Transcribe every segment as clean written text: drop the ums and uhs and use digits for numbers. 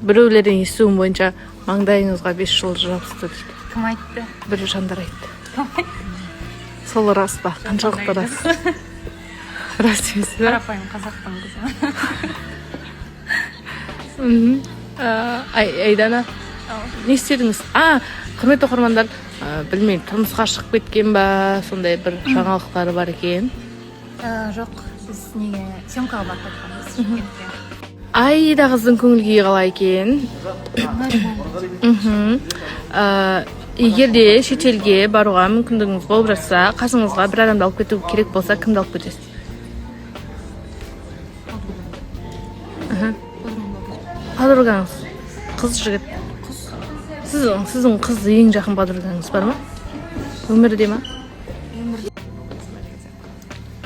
Біреулердің естуім бойынша маңдайыңызға 5 жыл жабысты дейді. Кім айтты? Бір жандар айтты. Сол рас па? Қаншалықты рас? Рас емес пе? Қарапайым қазақтың қызы. Айдана, не істедіңіз? Құрметті оқырмандар, білмеймін, тұрмысқа шығып кеткен ба, сондай бір жаңалықтары бар екен. Жоқ, біз неге съемкаға барып жатқанбыз Шымкентке. Айда қыздың көңіл күйі қалай екен? Егер де шетелге баруға мүмкіндігіңіз болып жатса, қасыңызға бір адамды алып кету керек болса, кімді алып кетесіз? Подругаңыз, қыз жігіт. Сіздің қыз ең жақын подругаңыз бар ма? Өмірде ма?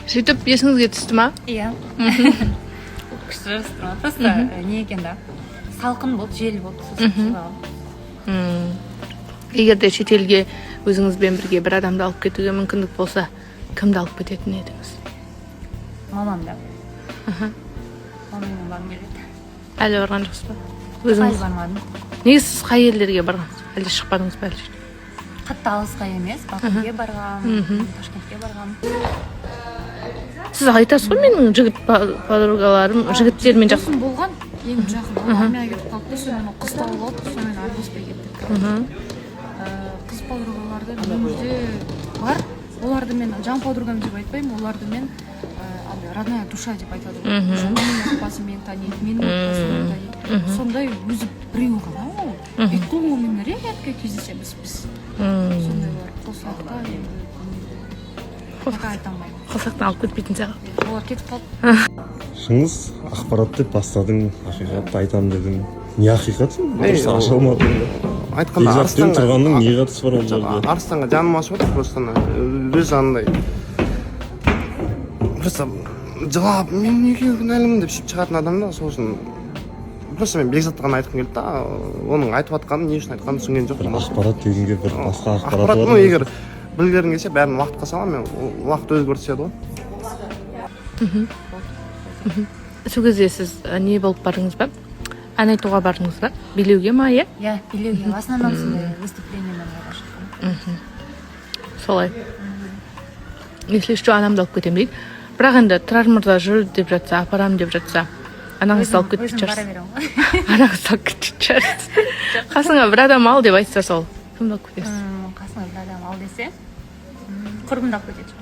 Сөйтіп есіңізге түсті ма? Иә. Күшті жарыстырма. Просто не екен да? Салқын болды, жел болды. Егер де шетелге өзіңізбен бірге бір адамды алып кетуге мүмкіндік болса, кімді алып кететін едіңіз? Мамам да. Мамаммен барғым келеді. Әлі барған жоқсыз ба? Әлі бармадым. Неге сіз қай елдерге барғансыз? Әлде шықпадыңыз ба әлі? Қатты алысқа емес, Бакуге барғам, Ташкентке барғам. Сіз айтасыз ғой, менің жігіт подругаларым, жігіттермен жақсы болған. Ең жақын армияға кетіп қалыпты, сонымен қыз тауып алып, сонымен араласпай кеттік. Қыз подругаларды менде бар. Оларды мен жан подругам деп айтпаймын, оларды мен родная душа деп айтады. Менің отбасымен таниды, менің отбасымен таниды. Сондай өзі біреу ғана ол. Екеуімен редко кездесеміз біз. Сондайлар қосақта енді пока айта алмаймын. қосақтан алып кетпейтін сияқты. Олар кетіп қалды. Шыңыз ақпарат деп бастадың, ақиқатты айтам дедің. Не ақиқат? Дұрыс аша алмадың. Айтқанда Арыстанға тұрғанның не қатысы бар ол жерде? Арыстанға жаным ашып отыр, просто өз андай. Просто жылап, мен неге кінәлімін деп шіп шығатын адам да, сол үшін просто мен Бекзатты ғана айтқым келді да, оның айтып жатқанын, не үшін айтқанын түсінген жоқпын. Бір ақпарат дегенге бір басқа ақпарат Ақпарат, бар. егер білгерің келсе, бәрін уақытқа саламын, мен уақыт өзі көрсетеді ғой. Сол кезде сіз не болып бардыңыз ба? Ән айтуға бардыңыз ба? Билеуге ма, иә? Иә, билеуге. В основном сондай выступлениемен шыққан. Солай. Если что, анамды алып кетемін дейді. Бірақ енді Тұрар мырза жүр деп жатса, апарам деп жатса, анаңызды алып кетіп Өзім бара шығарсыз. беремін ғой. Анаңызды алып кетіп шығарсыз. Қасыңа бір адам ал деп айтса сол. Кімді алып кетесіз? Қасыңа бір адам ал десе, құрбымды алып кетеді.